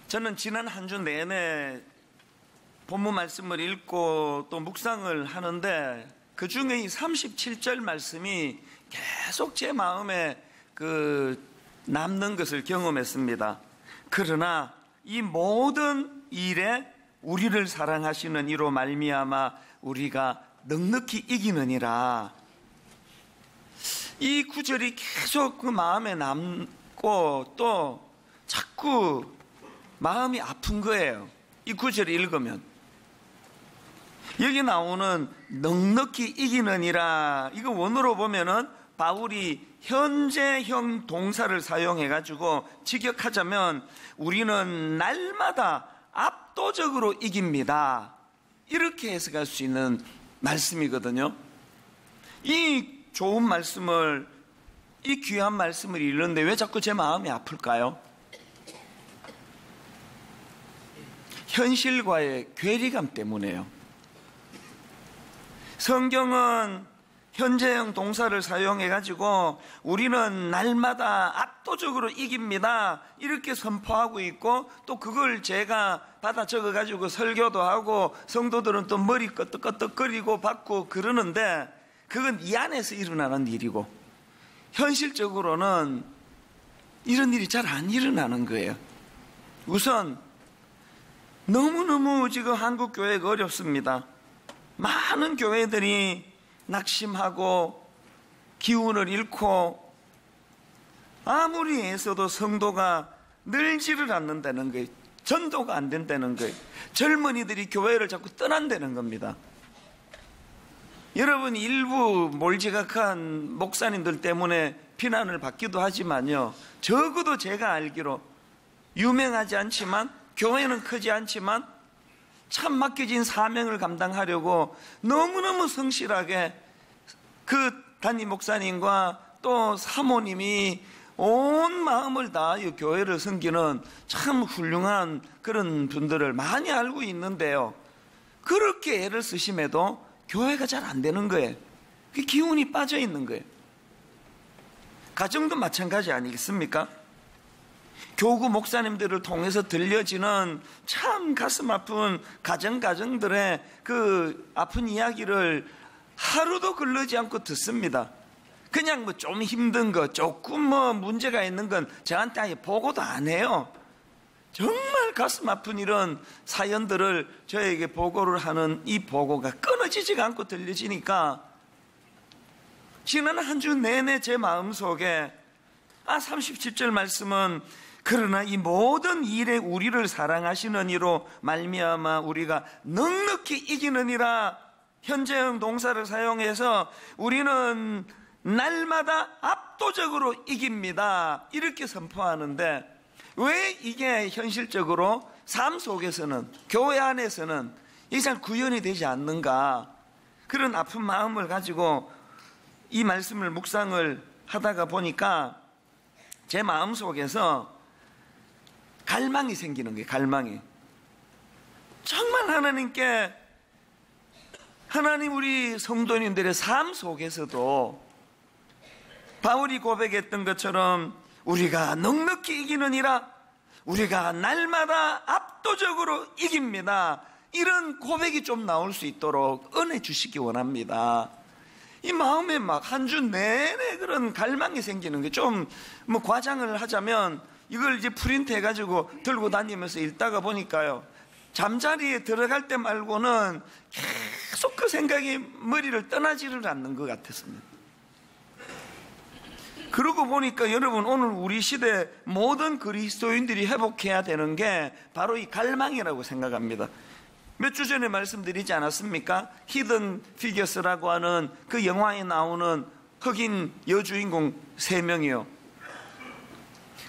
저는 지난 한 주 내내 본문 말씀을 읽고 또 묵상을 하는데 그 중에 이 37절 말씀이 계속 제 마음에 남는 것을 경험했습니다. 그러나 이 모든 일에 우리를 사랑하시는 이로 말미암아 우리가 넉넉히 이기느니라. 이 구절이 계속 그 마음에 남고 또 자꾸 마음이 아픈 거예요. 이 구절을 읽으면 여기 나오는 넉넉히 이기느니라, 이거 원어로 보면은 바울이 현재형 동사를 사용해가지고 직역하자면 우리는 날마다 압도적으로 이깁니다, 이렇게 해석할 수 있는 말씀이거든요. 이 좋은 말씀을, 이 귀한 말씀을 읽는데 왜 자꾸 제 마음이 아플까요? 현실과의 괴리감 때문에요. 성경은 현재형 동사를 사용해가지고 우리는 날마다 압도적으로 이깁니다, 이렇게 선포하고 있고, 또 그걸 제가 받아 적어가지고 설교도 하고 성도들은 또 머리 끄덕끄덕거리고 받고 그러는데, 그건 이 안에서 일어나는 일이고 현실적으로는 이런 일이 잘 안 일어나는 거예요. 우선 너무너무 지금 한국 교회가 어렵습니다. 많은 교회들이 낙심하고 기운을 잃고 아무리 애써도 성도가 늘지를 않는다는 거예요. 전도가 안 된다는 거예요. 젊은이들이 교회를 자꾸 떠난다는 겁니다. 여러분, 일부 몰지각한 목사님들 때문에 비난을 받기도 하지만요, 적어도 제가 알기로 유명하지 않지만, 교회는 크지 않지만 참 맡겨진 사명을 감당하려고 너무너무 성실하게 그 담임 목사님과 또 사모님이 온 마음을 다하여 교회를 섬기는 참 훌륭한 그런 분들을 많이 알고 있는데요, 그렇게 애를 쓰심에도 교회가 잘 안 되는 거예요. 그 기운이 빠져 있는 거예요. 가정도 마찬가지 아니겠습니까? 교구 목사님들을 통해서 들려지는 참 가슴 아픈 가정들의 그 아픈 이야기를 하루도 걸르지 않고 듣습니다. 그냥 뭐 좀 힘든 거, 조금 뭐 문제가 있는 건 저한테 아예 보고도 안 해요. 정말 가슴 아픈 이런 사연들을 저에게 보고를 하는 이 보고가 끊어지지가 않고 들려지니까 지난 한 주 내내 제 마음속에 37절 말씀은 그러나 이 모든 일에 우리를 사랑하시는 이로 말미암아 우리가 넉넉히 이기느니라, 현재형 동사를 사용해서 우리는 날마다 압도적으로 이깁니다, 이렇게 선포하는데, 왜 이게 현실적으로 삶 속에서는, 교회 안에서는 이게 잘 구현이 되지 않는가, 그런 아픈 마음을 가지고 이 말씀을 묵상을 하다가 보니까 제 마음속에서 갈망이 생기는 거예요. 갈망이. 정말 하나님께, 하나님 우리 성도님들의 삶 속에서도 바울이 고백했던 것처럼 우리가 넉넉히 이기느니라, 우리가 날마다 압도적으로 이깁니다, 이런 고백이 좀 나올 수 있도록 은혜 주시기 원합니다. 이 마음에 막 한 주 내내 그런 갈망이 생기는 게, 좀 뭐 과장을 하자면 이걸 이제 프린트 해가지고 들고 다니면서 읽다가 보니까요, 잠자리에 들어갈 때 말고는 계속 그 생각이 머리를 떠나지를 않는 것 같았습니다. 그러고 보니까 여러분, 오늘 우리 시대 모든 그리스도인들이 회복해야 되는 게 바로 이 갈망이라고 생각합니다. 몇 주 전에 말씀드리지 않았습니까? 히든 피겨스라고 하는 그 영화에 나오는 흑인 여주인공 3명이요.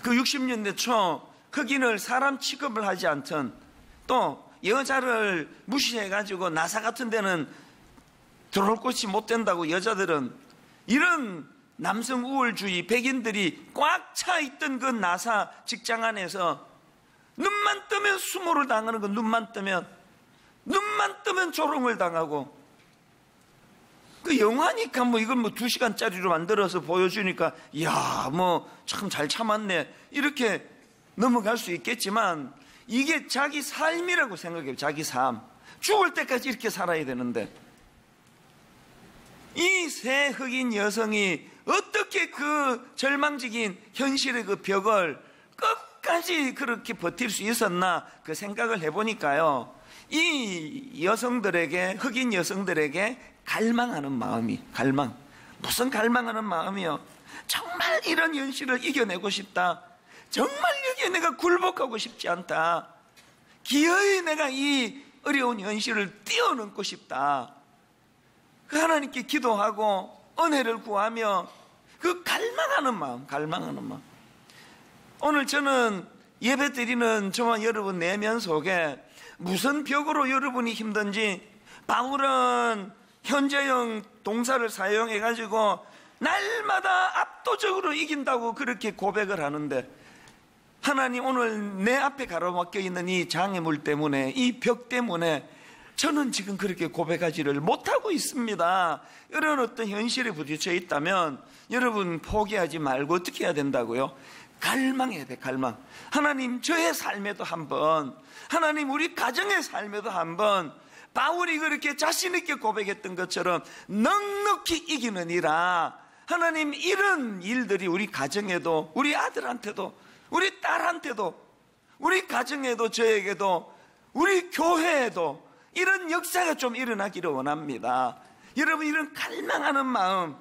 그 60년대 초 흑인을 사람 취급을 하지 않던, 또 여자를 무시해가지고 나사 같은 데는 들어올 곳이 못 된다고 여자들은, 이런 남성 우월주의 백인들이 꽉 차 있던 그 나사 직장 안에서 눈만 뜨면 수모를 당하는 거, 눈만 뜨면 조롱을 당하고, 그 영화니까 뭐 이걸 뭐 2시간짜리로 만들어서 보여주니까 이야 뭐 참 잘 참았네 이렇게 넘어갈 수 있겠지만, 이게 자기 삶이라고 생각해요. 자기 삶. 죽을 때까지 이렇게 살아야 되는데 이 새 흑인 여성이 어떻게 그 절망적인 현실의 그 벽을 끝까지 그렇게 버틸 수 있었나 그 생각을 해보니까요, 이 여성들에게, 흑인 여성들에게 갈망하는 마음이, 무슨 갈망하는 마음이요? 정말 이런 현실을 이겨내고 싶다. 정말 여기에 내가 굴복하고 싶지 않다. 기어이 내가 이 어려운 현실을 뛰어넘고 싶다. 그 하나님께 기도하고 은혜를 구하며 그 갈망하는 마음. 오늘 저는 예배 드리는 저와 여러분 내면 속에 무슨 벽으로 여러분이 힘든지, 바울은 현재형 동사를 사용해가지고 날마다 압도적으로 이긴다고 그렇게 고백을 하는데, 하나님 오늘 내 앞에 가로막혀 있는 이 장애물 때문에, 이 벽 때문에 저는 지금 그렇게 고백하지를 못하고 있습니다. 이런 어떤 현실에 부딪혀 있다면 여러분 포기하지 말고 어떻게 해야 된다고요? 갈망해야 돼. 갈망. 하나님 저의 삶에도 한번, 하나님 우리 가정의 삶에도 한번 바울이 그렇게 자신 있게 고백했던 것처럼 넉넉히 이기느니라. 하나님 이런 일들이 우리 가정에도, 우리 아들한테도, 우리 딸한테도, 우리 가정에도, 저에게도, 우리 교회에도 이런 역사가 좀 일어나기를 원합니다. 여러분 이런 갈망하는 마음,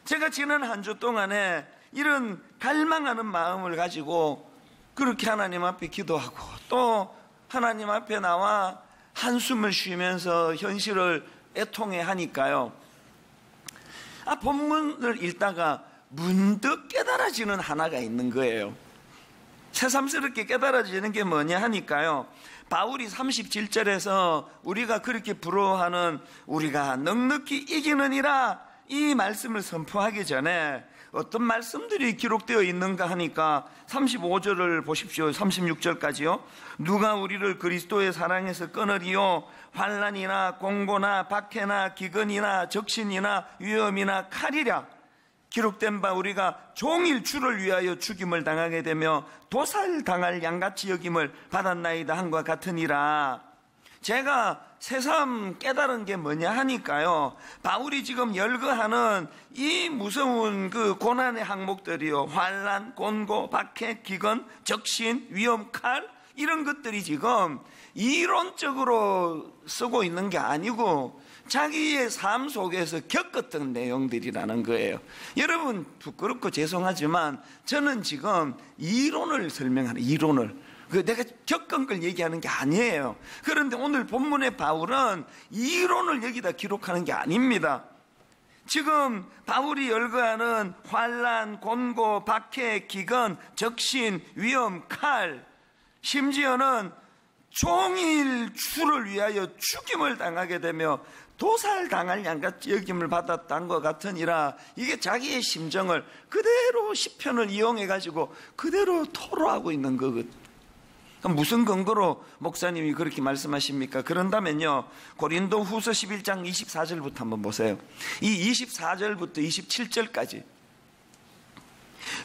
제가 지난 한 주 동안에 이런 갈망하는 마음을 가지고 그렇게 하나님 앞에 기도하고 또 하나님 앞에 나와 한숨을 쉬면서 현실을 애통해 하니까요, 본문을 읽다가 문득 깨달아지는 하나가 있는 거예요. 새삼스럽게 깨달아지는 게 뭐냐 하니까요, 바울이 37절에서 우리가 그렇게 부러워하는 우리가 넉넉히 이기느니라 이 말씀을 선포하기 전에 어떤 말씀들이 기록되어 있는가 하니까 35절을 보십시오. 36절까지요. 누가 우리를 그리스도의 사랑에서 끊으리요? 환난이나 공고나 박해나 기근이나 적신이나 위험이나 칼이랴. 기록된 바 우리가 종일 주를 위하여 죽임을 당하게 되며 도살당할 양같이 여김을 받았나이다 한과 같으니라. 제가 새삼 깨달은 게 뭐냐 하니까요, 바울이 지금 열거하는 이 무서운 그 고난의 항목들이요, 환난, 곤고, 박해, 기근, 적신, 위험, 칼, 이런 것들이 지금 이론적으로 쓰고 있는 게 아니고 자기의 삶 속에서 겪었던 내용들이라는 거예요. 여러분 부끄럽고 죄송하지만 저는 지금 이론을 설명하는, 이론을, 내가 겪은 걸 얘기하는 게 아니에요. 그런데 오늘 본문의 바울은 이론을 여기다 기록하는 게 아닙니다. 지금 바울이 열거하는 환난, 곤고, 박해, 기근, 적신, 위험, 칼, 심지어는 종일 주를 위하여 죽임을 당하게 되며 도살당할 양같이 여김을 받았던 것 같으니라. 이게 자기의 심정을 그대로 시편을 이용해가지고 그대로 토로하고 있는 거거든요. 무슨 근거로 목사님이 그렇게 말씀하십니까? 그런다면요, 고린도 후서 11장 24절부터 한번 보세요. 이 24절부터 27절까지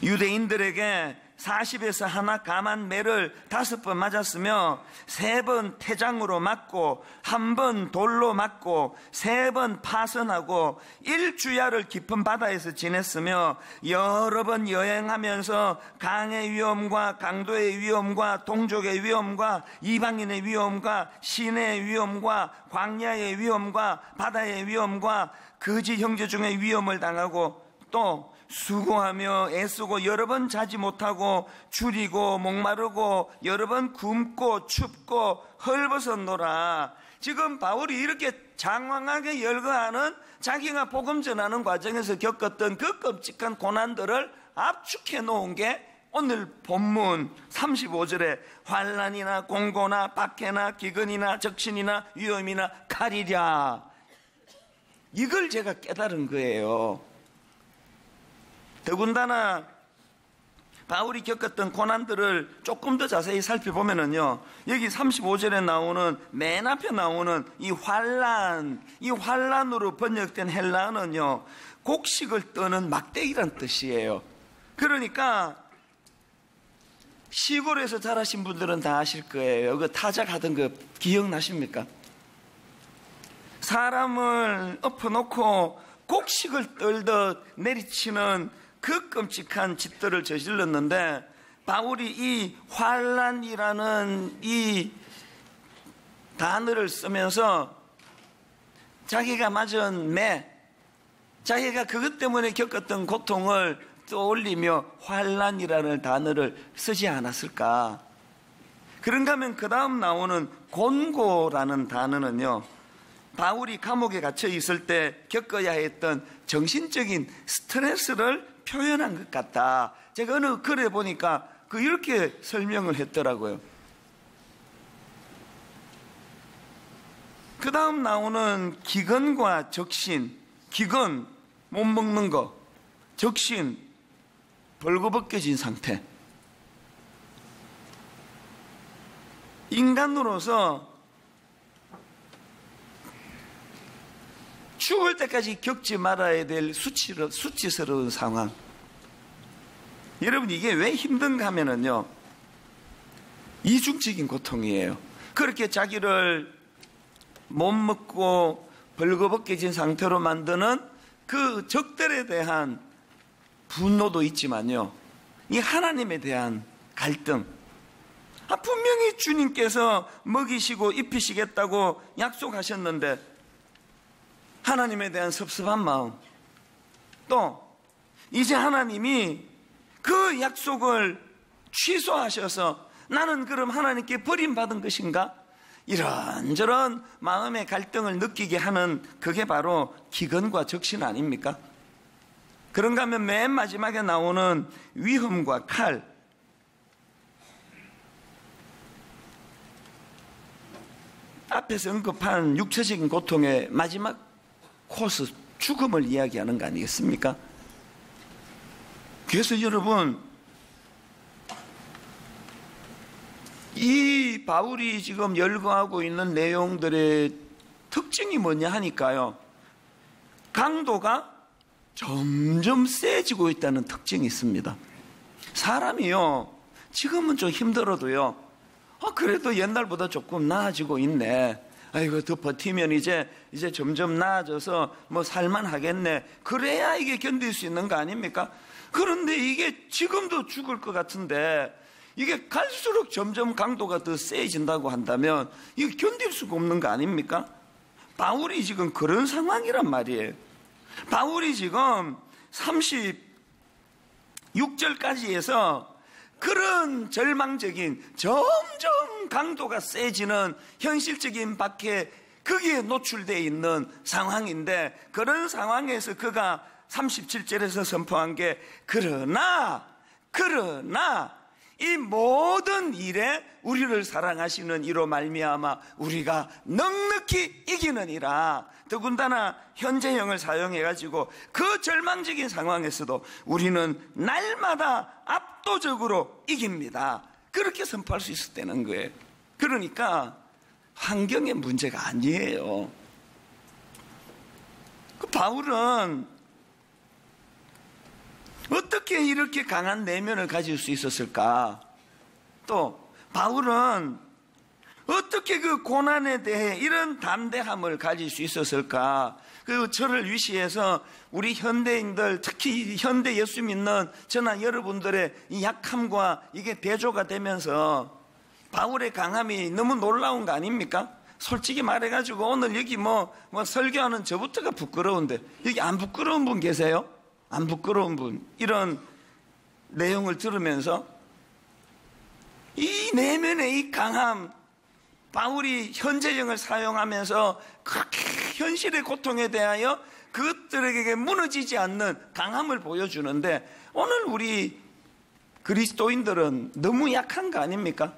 유대인들에게 40에서 하나 감한 매를 5번 맞았으며 3번 태장으로 맞고 1번 돌로 맞고 3번 파선하고 1주야를 깊은 바다에서 지냈으며 여러 번 여행하면서 강의 위험과 강도의 위험과 동족의 위험과 이방인의 위험과 시내의 위험과 광야의 위험과 바다의 위험과 거지 형제 중의 위험을 당하고 또 수고하며 애쓰고 여러 번 자지 못하고 줄이고 목마르고 여러 번 굶고 춥고 헐벗었노라. 지금 바울이 이렇게 장황하게 열거하는 자기가 복음 전하는 과정에서 겪었던 그 끔찍한 고난들을 압축해 놓은 게 오늘 본문 35절에 환난이나 공고나 박해나 기근이나 적신이나 위험이나 칼이랴. 이걸 제가 깨달은 거예요. 더군다나 바울이 겪었던 고난들을 조금 더 자세히 살펴보면은요, 여기 35절에 나오는, 맨 앞에 나오는 이 환난, 이 환난으로 번역된 헬라어는요, 곡식을 떠는 막대기란 뜻이에요. 그러니까 시골에서 자라신 분들은 다 아실 거예요. 그 타작 하던 거 기억나십니까? 사람을 엎어놓고 곡식을 떨듯 내리치는 그 끔찍한 짓들을 저질렀는데, 바울이 이 환난이라는 이 단어를 쓰면서 자기가 맞은 매, 자기가 그것 때문에 겪었던 고통을 떠올리며 환난이라는 단어를 쓰지 않았을까? 그런가 하면 그 다음 나오는 곤고라는 단어는요, 바울이 감옥에 갇혀 있을 때 겪어야 했던 정신적인 스트레스를 표현한 것 같다. 제가 어느 글에 보니까 이렇게 설명을 했더라고요. 그 다음 나오는 기근과 적신. 기근, 못 먹는 거. 적신, 벌거벗겨진 상태. 인간으로서 죽을 때까지 겪지 말아야 될 수치스러운 상황. 여러분, 이게 왜 힘든가 하면은요, 이중적인 고통이에요. 그렇게 자기를 못 먹고 벌거벗겨진 상태로 만드는 그 적들에 대한 분노도 있지만요, 이 하나님에 대한 갈등. 분명히 주님께서 먹이시고 입히시겠다고 약속하셨는데 하나님에 대한 섭섭한 마음, 또 이제 하나님이 그 약속을 취소하셔서 나는 그럼 하나님께 버림받은 것인가? 이런저런 마음의 갈등을 느끼게 하는 그게 바로 기근과 적신 아닙니까? 그런가 하면 맨 마지막에 나오는 위험과 칼. 앞에서 언급한 육체적인 고통의 마지막 코스, 죽음을 이야기하는 거 아니겠습니까? 그래서 여러분, 이 바울이 지금 열거하고 있는 내용들의 특징이 뭐냐 하니까요, 강도가 점점 세지고 있다는 특징이 있습니다. 사람이요, 지금은 좀 힘들어도요, 그래도 옛날보다 조금 나아지고 있네. 아이고, 더 버티면 이제 점점 나아져서 뭐 살만하겠네. 그래야 이게 견딜 수 있는 거 아닙니까? 그런데 이게 지금도 죽을 것 같은데 이게 갈수록 점점 강도가 더 세진다고 한다면 이게 견딜 수가 없는 거 아닙니까? 바울이 지금 그런 상황이란 말이에요. 바울이 지금 36절까지 해서 그런 절망적인, 점점 강도가 세지는 현실적인 밖에 거기에 노출되어 있는 상황인데, 그런 상황에서 그가 37절에서 선포한 게, 그러나 이 모든 일에 우리를 사랑하시는 이로 말미암아 우리가 넉넉히 이기느니라. 더군다나 현재형을 사용해가지고 그 절망적인 상황에서도 우리는 날마다 압도적으로 이깁니다. 그렇게 선포할 수 있었다는 거예요. 그러니까 환경의 문제가 아니에요. 바울은 어떻게 이렇게 강한 내면을 가질 수 있었을까? 또 바울은 어떻게 그 고난에 대해 이런 담대함을 가질 수 있었을까? 그 저를 위시해서 우리 현대인들, 특히 현대 예수 믿는 저나 여러분들의 이 약함과 이게 대조가 되면서 바울의 강함이 너무 놀라운 거 아닙니까? 솔직히 말해가지고 오늘 여기 뭐 설교하는 저부터가 부끄러운데 여기 안 부끄러운 분 계세요? 안 부끄러운 분, 이런 내용을 들으면서 이 내면의 이 강함, 바울이 현재형을 사용하면서 그렇게 현실의 고통에 대하여 그것들에게 무너지지 않는 강함을 보여주는데, 오늘 우리 그리스도인들은 너무 약한 거 아닙니까?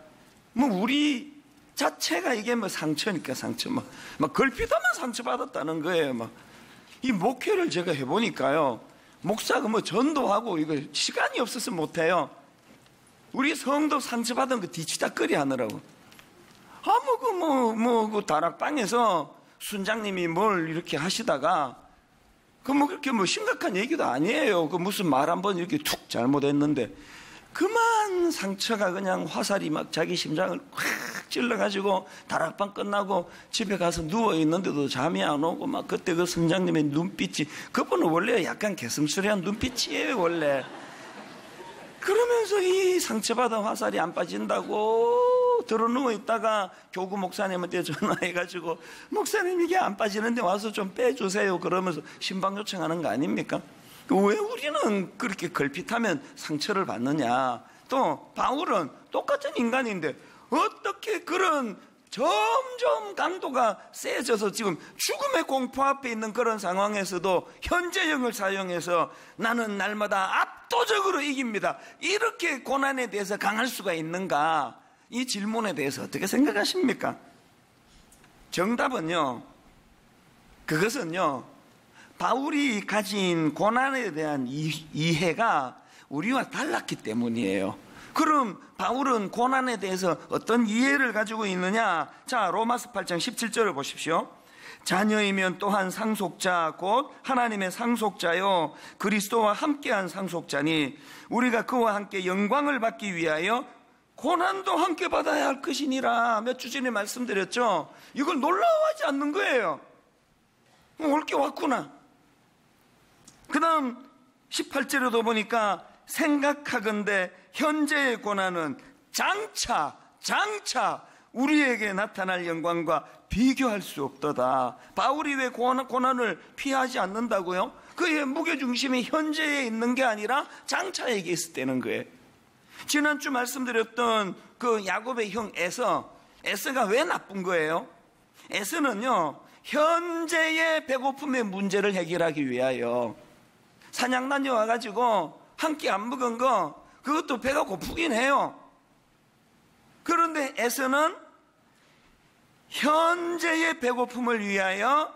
우리 자체가 이게 상처니까 상처, 걸핏하면 상처받았다는 거예요. 이 목회를 제가 해보니까요, 목사가 전도하고 이거 시간이 없어서 못해요. 우리 성도 상처받은 거 뒤치다거리 하느라고. 그 다락방에서 순장님이 뭘 이렇게 하시다가 그렇게 심각한 얘기도 아니에요. 무슨 말 한번 이렇게 툭 잘못했는데 그만 상처가 그냥 화살이 막 자기 심장을 확 찔러가지고 다락방 끝나고 집에 가서 누워있는데도 잠이 안 오고 막 그때 그 선장님의 눈빛이, 그분은 원래 약간 개슴츠레한 눈빛이에요 원래. 그러면서 이 상처받은 화살이 안 빠진다고 들어누워 있다가 교구 목사님한테 전화해가지고 목사님 이게 안 빠지는데 와서 좀 빼주세요 그러면서 신방 요청하는 거 아닙니까? 왜 우리는 그렇게 걸핏하면 상처를 받느냐. 또 바울은 똑같은 인간인데 어떻게 그런 점점 강도가 세져서 지금 죽음의 공포 앞에 있는 그런 상황에서도 현재형을 사용해서 나는 날마다 압도적으로 이깁니다, 이렇게 고난에 대해서 강할 수가 있는가? 이 질문에 대해서 어떻게 생각하십니까? 정답은요, 그것은요, 바울이 가진 고난에 대한 이해가 우리와 달랐기 때문이에요. 그럼 바울은 고난에 대해서 어떤 이해를 가지고 있느냐? 자, 로마서 8장 17절을 보십시오. 자녀이면 또한 상속자 곧 하나님의 상속자요 그리스도와 함께한 상속자니 우리가 그와 함께 영광을 받기 위하여 고난도 함께 받아야 할 것이니라. 몇 주 전에 말씀드렸죠. 이걸 놀라워하지 않는 거예요. 올 게 왔구나. 그 다음 18절에도 보니까 생각하건대 현재의 고난은 장차 우리에게 나타날 영광과 비교할 수 없도다. 바울이 왜 고난을 피하지 않는다고요? 그의 무게중심이 현재에 있는 게 아니라 장차에 있었다는 거예요. 지난주 말씀드렸던 그 야곱의 형 에서가 왜 나쁜 거예요? 에서는요, 현재의 배고픔의 문제를 해결하기 위하여 사냥 다녀와가지고 한 끼 안 먹은 거 그것도 배가 고프긴 해요. 그런데 에서는 현재의 배고픔을 위하여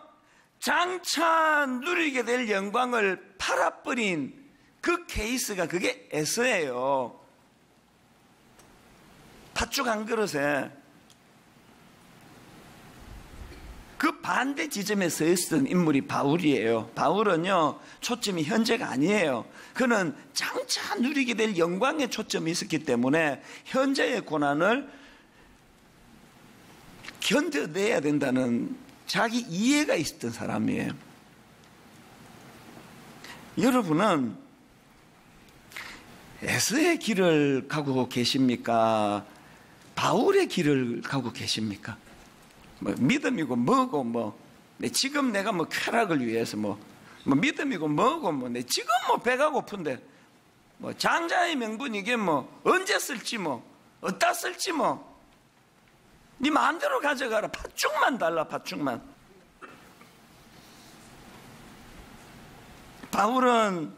장차 누리게 될 영광을 팔아버린 그 케이스가 그게 에서예요. 팥죽 한 그릇에 그 반대 지점에 서 있었던 인물이 바울이에요. 바울은요, 초점이 현재가 아니에요. 그는 장차 누리게 될 영광에 초점이 있었기 때문에 현재의 고난을 견뎌내야 된다는 자기 이해가 있었던 사람이에요. 여러분은 에서의 길을 가고 계십니까? 바울의 길을 가고 계십니까? 믿음이고 뭐고 지금 내가 쾌락을 위해서 믿음이고 뭐고 내 지금 배가 고픈데 장자의 명분 이게 언제 쓸지 어디다 쓸지 네 마음대로 가져가라. 팥죽만 달라, 팥죽만. 바울은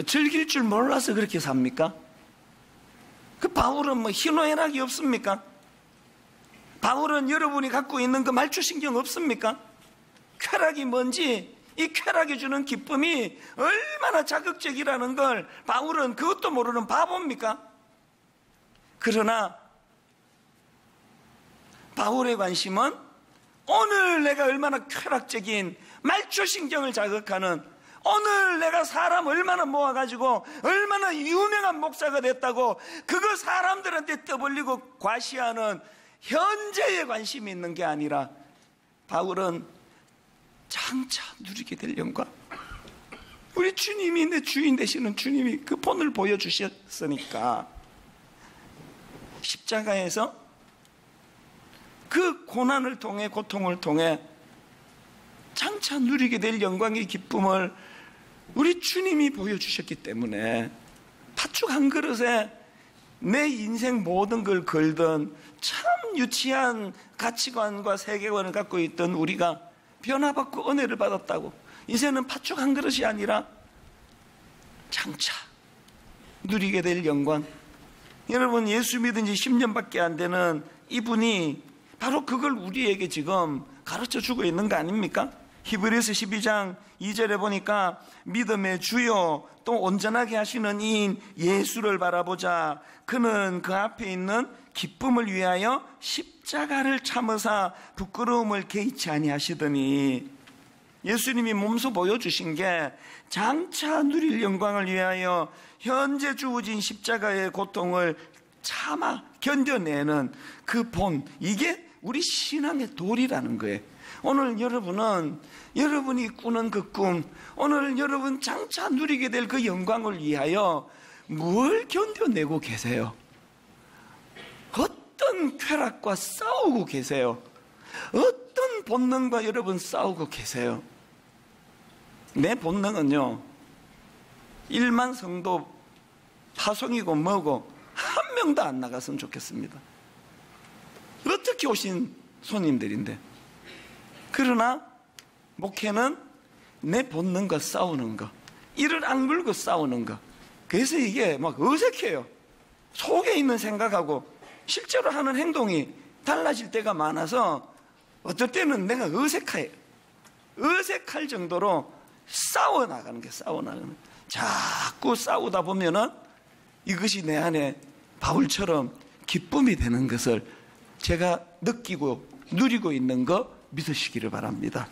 즐길 줄 몰라서 그렇게 삽니까? 그 바울은 희노애락이 없습니까? 바울은 여러분이 갖고 있는 그 말초신경 없습니까? 쾌락이 뭔지, 이 쾌락이 주는 기쁨이 얼마나 자극적이라는 걸 바울은 그것도 모르는 바보입니까? 그러나 바울의 관심은 오늘 내가 얼마나 쾌락적인 말초신경을 자극하는, 오늘 내가 사람 얼마나 모아가지고 얼마나 유명한 목사가 됐다고 그거 사람들한테 떠벌리고 과시하는 현재에 관심이 있는 게 아니라 바울은 장차 누리게 될 영광, 우리 주님이 내 주인 되시는 주님이 그 본을 보여주셨으니까 십자가에서 그 고난을 통해, 고통을 통해 장차 누리게 될 영광의 기쁨을 우리 주님이 보여주셨기 때문에 팥죽 한 그릇에 내 인생 모든 걸 걸던 참 유치한 가치관과 세계관을 갖고 있던 우리가 변화받고 은혜를 받았다고 이제는 팥죽 한 그릇이 아니라 장차 누리게 될 영광. 여러분, 예수 믿은 지 10년밖에 안 되는 이분이 바로 그걸 우리에게 지금 가르쳐 주고 있는 거 아닙니까? 히브리서 12장 2절에 보니까 믿음의 주요 또 온전하게 하시는 이인 예수를 바라보자. 그는 그 앞에 있는 기쁨을 위하여 십자가를 참으사 부끄러움을 개의치 아니하시더니. 예수님이 몸소 보여주신 게 장차 누릴 영광을 위하여 현재 주어진 십자가의 고통을 참아 견뎌내는 그 본, 이게 우리 신앙의 도리라는 거예요. 오늘 여러분은 여러분이 꾸는 그 꿈, 오늘 여러분 장차 누리게 될 그 영광을 위하여 뭘 견뎌내고 계세요? 어떤 쾌락과 싸우고 계세요? 어떤 본능과 여러분 싸우고 계세요? 내 본능은요, 1만 성도 파송이고 뭐고 한 명도 안 나갔으면 좋겠습니다. 어떻게 오신 손님들인데. 그러나 목회는 내 본능과 싸우는 거, 이를 악물고 싸우는 거. 그래서 이게 막 어색해요. 속에 있는 생각하고 실제로 하는 행동이 달라질 때가 많아서 어떨 때는 내가 어색해요. 어색할 정도로 싸워나가는 게 싸워나가는 거예요. 자꾸 싸우다 보면은 이것이 내 안에 바울처럼 기쁨이 되는 것을 제가 느끼고 누리고 있는 거 믿으시기를 바랍니다.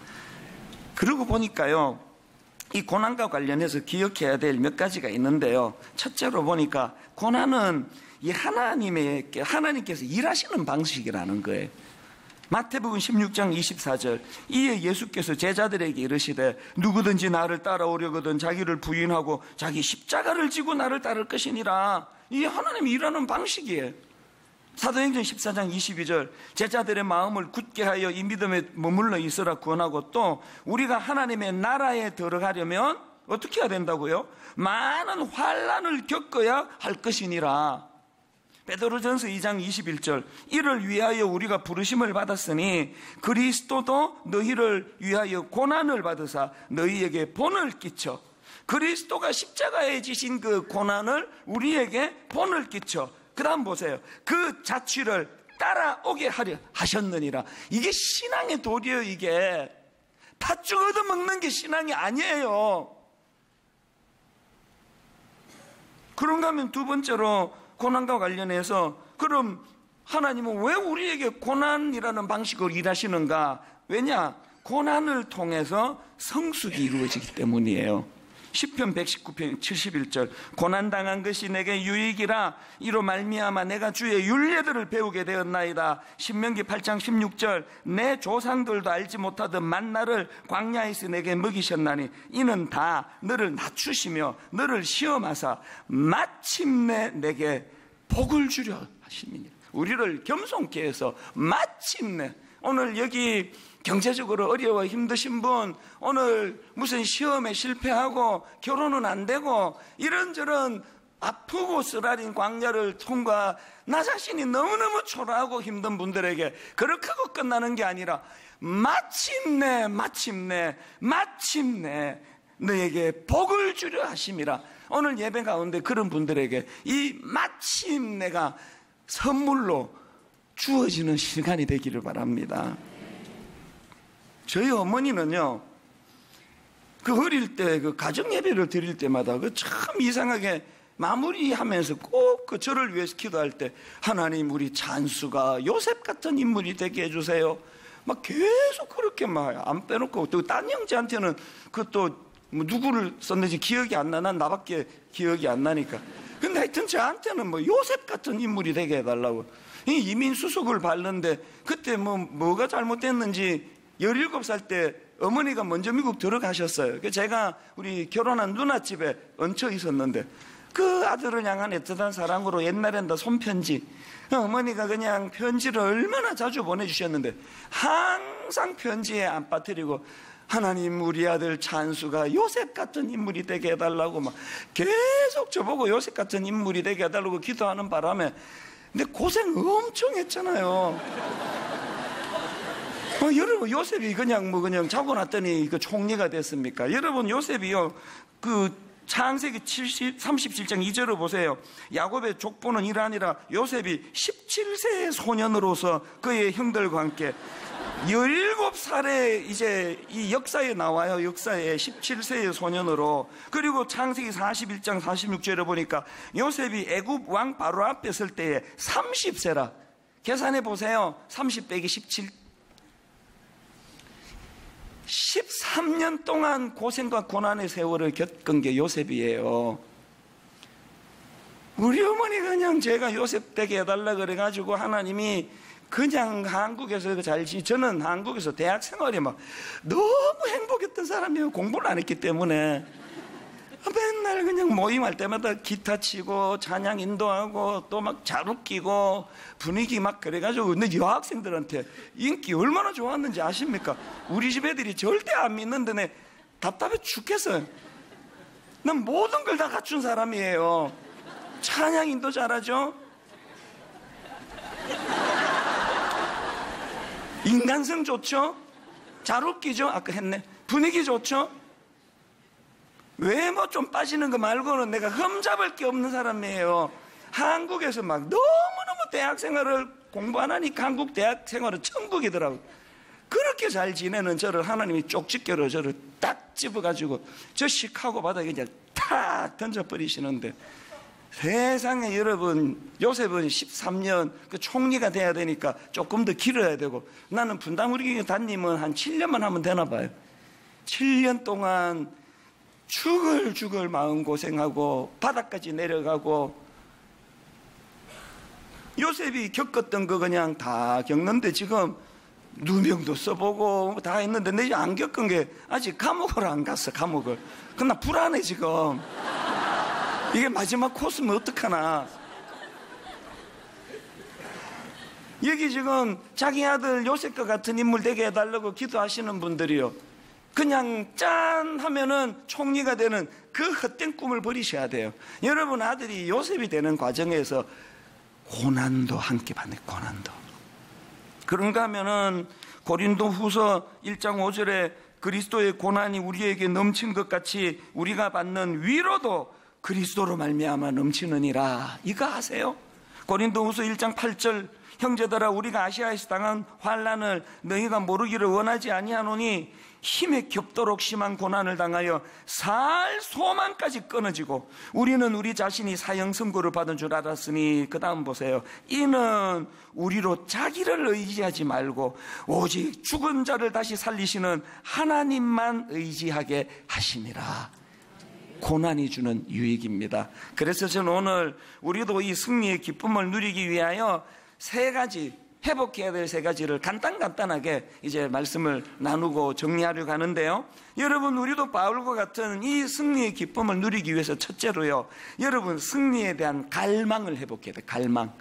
그러고 보니까요, 이 고난과 관련해서 기억해야 될 몇 가지가 있는데요. 첫째로 보니까 고난은 이 하나님께서 일하시는 방식이라는 거예요. 마태복음 16장 24절, 이에 예수께서 제자들에게 이르시되 누구든지 나를 따라오려거든 자기를 부인하고 자기 십자가를 지고 나를 따를 것이니라. 이게 하나님이 일하는 방식이에요. 사도행전 14장 22절, 제자들의 마음을 굳게 하여 이 믿음에 머물러 있으라 구원하고, 또 우리가 하나님의 나라에 들어가려면 어떻게 해야 된다고요? 많은 환난을 겪어야 할 것이니라. 베드로전서 2장 21절, 이를 위하여 우리가 부르심을 받았으니 그리스도도 너희를 위하여 고난을 받으사 너희에게 본을 끼쳐. 그리스도가 십자가에 지신 그 고난을 우리에게 본을 끼쳐. 그 다음 보세요. 그 자취를 따라오게 하려 하셨느니라. 이게 신앙의 도리예요. 이게 팥죽 얻어먹는 게 신앙이 아니에요. 그런가 하면 두 번째로 고난과 관련해서, 그럼 하나님은 왜 우리에게 고난이라는 방식으로 일하시는가? 왜냐? 고난을 통해서 성숙이 이루어지기 때문이에요. 시편 119편 71절, 고난당한 것이 내게 유익이라 이로 말미암아 내가 주의 율례들을 배우게 되었나이다. 신명기 8장 16절, 내 조상들도 알지 못하던 만나를 광야에서 내게 먹이셨나니 이는 다 너를 낮추시며 너를 시험하사 마침내 내게 복을 주려 하심이니라. 우리를 겸손케 해서 마침내, 오늘 여기 경제적으로 어려워 힘드신 분, 오늘 무슨 시험에 실패하고 결혼은 안 되고 이런저런 아프고 쓰라린 광야를 통과, 나 자신이 너무너무 초라하고 힘든 분들에게 그렇게 하고 끝나는 게 아니라 마침내 너에게 복을 주려 하심이라. 오늘 예배 가운데 그런 분들에게 이 마침내가 선물로 주어지는 시간이 되기를 바랍니다. 저희 어머니는요, 그 어릴 때 그 가정 예배를 드릴 때마다 그 참 이상하게 마무리하면서 꼭 그 저를 위해서 기도할 때, 하나님 우리 찬수가 요셉 같은 인물이 되게 해주세요. 막 계속 그렇게 막 안 빼놓고, 또 딴 형제한테는 그것도 뭐 누구를 썼는지 기억이 안 나. 난 나밖에 기억이 안 나니까. 근데 하여튼 저한테는 뭐 요셉 같은 인물이 되게 해달라고. 이민수석을 밟는데 그때 뭐가 잘못됐는지 17살 때 어머니가 먼저 미국 들어가셨어요. 제가 우리 결혼한 누나 집에 얹혀 있었는데 그 아들을 향한 애틋한 사랑으로 옛날엔 다 손편지, 어머니가 그냥 편지를 얼마나 자주 보내주셨는데 항상 편지에 안 빠뜨리고 하나님 우리 아들 찬수가 요셉 같은 인물이 되게 해달라고 막 계속 저보고 요셉 같은 인물이 되게 해달라고 기도하는 바람에, 근데 고생 엄청 했잖아요. 여러분, 요셉이 그냥 자고 났더니 그 총리가 됐습니까? 여러분, 요셉이요, 그 창세기 37장 2절을 보세요. 야곱의 족보는 이러하니라. 요셉이 17세의 소년으로서 그의 형들과 함께 17살에 이제 이 역사에 나와요. 역사에 17세의 소년으로. 그리고 창세기 41장 46절에 보니까 요셉이 애굽 왕 바로 앞에 설 때에 30세라. 계산해 보세요. 30 빼기 17. 13년 동안 고생과 고난의 세월을 겪은 게 요셉이에요. 우리 어머니가 그냥 제가 요셉 되게 해달라 그래가지고 하나님이 그냥 한국에서 저는 한국에서 대학 생활이 막 너무 행복했던 사람이에요. 공부를 안 했기 때문에. 맨날 그냥 모임할 때마다 기타 치고 찬양 인도하고 또 막 잘 웃기고 분위기 막 그래가지고, 근데 여학생들한테 인기 얼마나 좋았는지 아십니까? 우리 집 애들이 절대 안 믿는데 내 답답해 죽겠어요. 난 모든 걸 다 갖춘 사람이에요. 찬양 인도 잘하죠? 인간성 좋죠? 잘 웃기죠? 아까 했네. 분위기 좋죠? 외모 좀 빠지는 거 말고는 내가 흠잡을 게 없는 사람이에요. 한국에서 막 너무너무 대학 생활을 공부 안 하니까 한국 대학 생활은 천국이더라고요. 그렇게 잘 지내는 저를 하나님이 쪽집게로 저를 딱 집어가지고 저 시카고 바닥에 그냥 탁 던져버리시는데, 세상에 여러분, 요셉은 13년 그 총리가 돼야 되니까 조금 더 길어야 되고, 나는 분당 우리 담임은 한 7년만 하면 되나 봐요. 7년 동안 죽을 마음고생하고 바닥까지 내려가고, 요셉이 겪었던 거 그냥 다 겪는데 지금 누명도 써보고 다 했는데 내가 안 겪은 게 아직 감옥을 안 갔어. 감옥을. 그럼 나 불안해 지금. 이게 마지막 코스면 어떡하나. 여기 지금 자기 아들 요셉과 같은 인물 되게 해달라고 기도하시는 분들이요, 그냥 짠 하면은 총리가 되는 그 헛된 꿈을 버리셔야 돼요. 여러분 아들이 요셉이 되는 과정에서 고난도 함께 받네. 고난도. 그런가 하면은 고린도 후서 1장 5절에 그리스도의 고난이 우리에게 넘친 것 같이 우리가 받는 위로도 그리스도로 말미암아 넘치느니라. 이거 아세요? 고린도 후서 1장 8절, 형제들아 우리가 아시아에서 당한 환난을 너희가 모르기를 원하지 아니하노니 힘에 겹도록 심한 고난을 당하여 살 소망까지 끊어지고 우리는 우리 자신이 사형 선고를 받은 줄 알았으니, 그 다음 보세요. 이는 우리로 자기를 의지하지 말고 오직 죽은 자를 다시 살리시는 하나님만 의지하게 하심이라. 고난이 주는 유익입니다. 그래서 저는 오늘 우리도 이 승리의 기쁨을 누리기 위하여 세 가지, 회복해야 될 세 가지를 간단하게 이제 말씀을 나누고 정리하려고 하는데요. 여러분 우리도 바울과 같은 이 승리의 기쁨을 누리기 위해서 첫째로요, 여러분 승리에 대한 갈망을 회복해야 돼요. 갈망.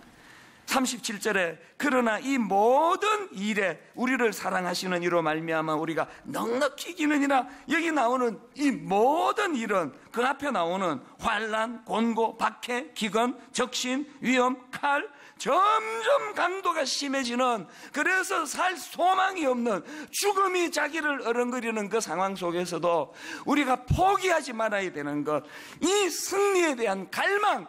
37절에 그러나 이 모든 일에 우리를 사랑하시는 이로 말미암아 우리가 넉넉히 이기느니라. 여기 나오는 이 모든 일은 그 앞에 나오는 환난, 곤고, 박해, 기근, 적신, 위험, 칼, 점점 강도가 심해지는, 그래서 살 소망이 없는 죽음이 자기를 어른거리는 그 상황 속에서도 우리가 포기하지 말아야 되는 것, 이 승리에 대한 갈망.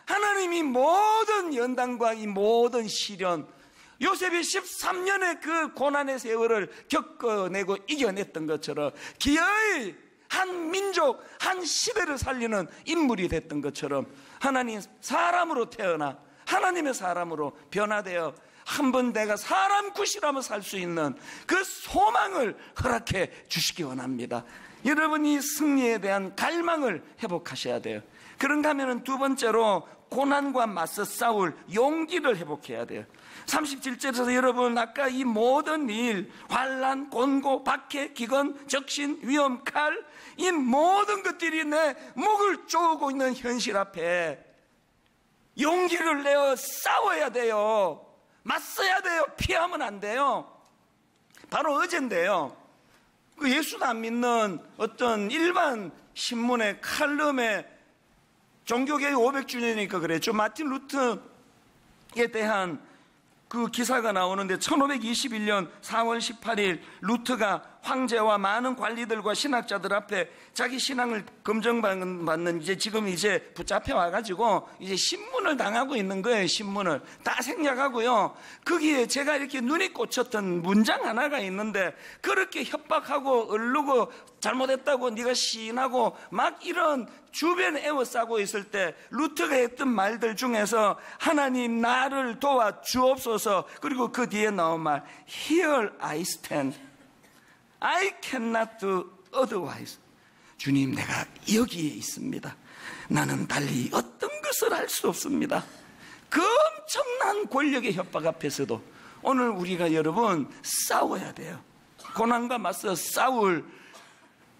하나님이 모든 연단과 이 모든 시련, 요셉이 13년의 그 고난의 세월을 겪어내고 이겨냈던 것처럼 기어이 한 민족, 한 시대를 살리는 인물이 됐던 것처럼 하나님 사람으로 태어나 하나님의 사람으로 변화되어 한번 내가 사람 굿이라면 살 수 있는 그 소망을 허락해 주시기 원합니다. 여러분이 승리에 대한 갈망을 회복하셔야 돼요. 그런가 하면 두 번째로 고난과 맞서 싸울 용기를 회복해야 돼요. 37절에서 여러분 아까 이 모든 일, 환난, 곤고, 박해, 기근, 적신, 위험, 칼, 이 모든 것들이 내 목을 쪼고 있는 현실 앞에 용기를 내어 싸워야 돼요. 맞서야 돼요. 피하면 안 돼요. 바로 어젠데요, 그 예수도 안 믿는 어떤 일반 신문의 칼럼에 종교개혁 500주년이니까 그랬죠. 마틴 루터에 대한 그 기사가 나오는데 1521년 4월 18일 루터가 황제와 많은 관리들과 신학자들 앞에 자기 신앙을 검증받는 지금 붙잡혀 와가지고 이제 신문을 당하고 있는 거예요. 신문을 다 생략하고요. 거기에 제가 이렇게 눈이 꽂혔던 문장 하나가 있는데, 그렇게 협박하고 얼르고 잘못했다고 네가 시인하고 막 이런 주변에 에워싸고 있을 때 루터가 했던 말들 중에서 하나님 나를 도와 주옵소서, 그리고 그 뒤에 나온 말 Here I stand, I cannot do otherwise. 주님, 내가 여기에 있습니다. 나는 달리 어떤 것을 할 수 없습니다. 그 엄청난 권력의 협박 앞에서도 오늘 우리가 여러분 싸워야 돼요. 고난과 맞서 싸울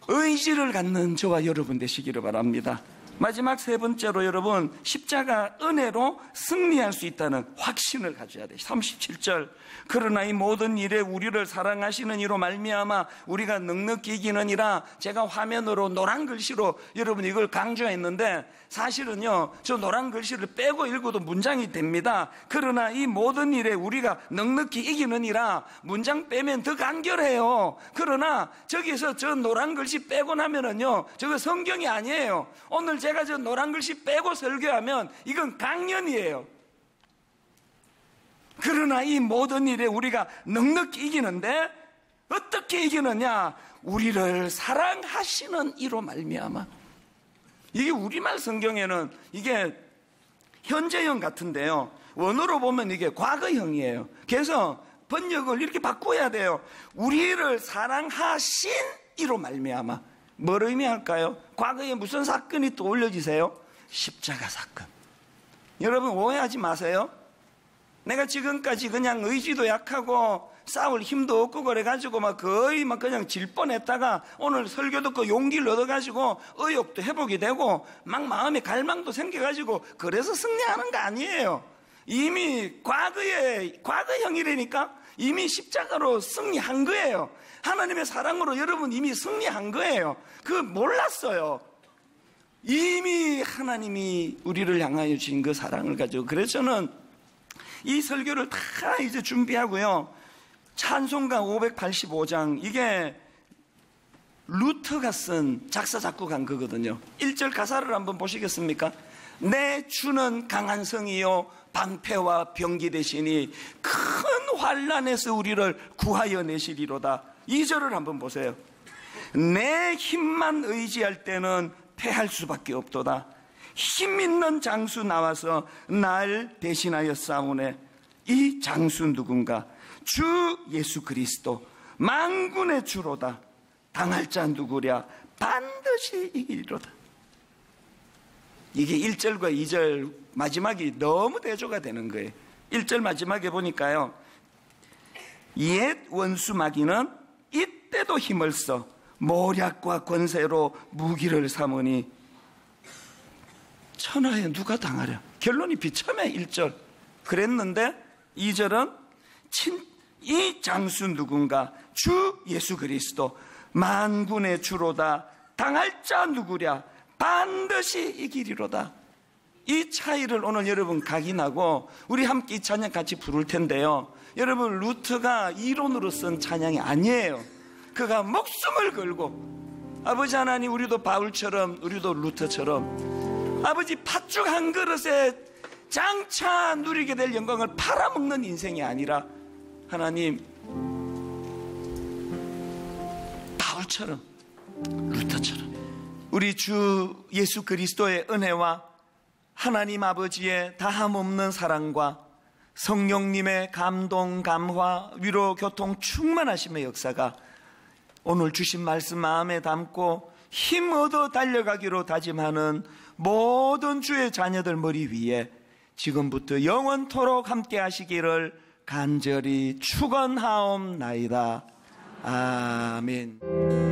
의지를 갖는 저와 여러분 되시기를 바랍니다. 마지막 세 번째로 여러분, 십자가 은혜로 승리할 수 있다는 확신을 가져야 돼요. 37절, 그러나 이 모든 일에 우리를 사랑하시는 이로 말미암아 우리가 넉넉히 이기느니라. 제가 화면으로 노란 글씨로 여러분 이걸 강조했는데 사실은요, 저 노란 글씨를 빼고 읽어도 문장이 됩니다. 그러나 이 모든 일에 우리가 넉넉히 이기느니라. 문장 빼면 더 간결해요. 그러나 저기서 저 노란 글씨 빼고 나면은요, 저거 성경이 아니에요. 오늘 제가 저 노란 글씨 빼고 설교하면 이건 강연이에요. 그러나 이 모든 일에 우리가 넉넉히 이기는데 어떻게 이기느냐? 우리를 사랑하시는 이로 말미암아. 이게 우리말 성경에는 이게 현재형 같은데요, 원어로 보면 이게 과거형이에요. 그래서 번역을 이렇게 바꿔야 돼요. 우리를 사랑하신 이로 말미암아. 뭘 의미할까요? 과거에 무슨 사건이 떠올려지세요? 십자가 사건. 여러분 오해하지 마세요. 내가 지금까지 그냥 의지도 약하고 싸울 힘도 없고 그래가지고 거의 그냥 질 뻔했다가 오늘 설교 듣고 용기를 얻어가지고 의욕도 회복이 되고 막 마음에 갈망도 생겨가지고 그래서 승리하는 거 아니에요. 이미 과거형이라니까 이미 십자가로 승리한 거예요. 하나님의 사랑으로 여러분 이미 승리한 거예요. 그거 몰랐어요. 이미 하나님이 우리를 향하여 주신 그 사랑을 가지고. 그래서 저는 이 설교를 다 이제 준비하고요, 찬송가 585장, 이게 루터가 쓴 작사 작곡한 거거든요. 1절 가사를 한번 보시겠습니까? 내 주는 강한 성이요 방패와 병기 되시니 큰 환난에서 우리를 구하여 내시리로다. 2절을 한번 보세요. 내 힘만 의지할 때는 패할 수밖에 없도다. 힘 있는 장수 나와서 날 대신하여 싸우네. 이 장수 누군가? 주 예수 그리스도 만군의 주로다. 당할 자 누구랴? 반드시 이기리로다. 이게 1절과 2절 마지막이 너무 대조가 되는 거예요. 1절 마지막에 보니까요, 옛 원수 마귀는 이때도 힘을 써 모략과 권세로 무기를 삼으니 천하에 누가 당하랴. 결론이 비참해. 1절 그랬는데 2절은 이 장수 누군가? 주 예수 그리스도 만군의 주로다. 당할 자 누구랴? 반드시 이기리로다. 이 차이를 오늘 여러분 각인하고 우리 함께 이 찬양 같이 부를 텐데요, 여러분 루터가 이론으로 쓴 찬양이 아니에요. 그가 목숨을 걸고, 아버지 하나님, 우리도 바울처럼 우리도 루터처럼 아버지 팥죽 한 그릇에 장차 누리게 될 영광을 팔아먹는 인생이 아니라 하나님 바울처럼 루터처럼 우리 주 예수 그리스도의 은혜와 하나님 아버지의 다함없는 사랑과 성령님의 감동, 감화, 위로, 교통, 충만하심의 역사가 오늘 주신 말씀 마음에 담고 힘 얻어 달려가기로 다짐하는 모든 주의 자녀들 머리 위에 지금부터 영원토록 함께 하시기를 간절히 축원하옵나이다. 아멘.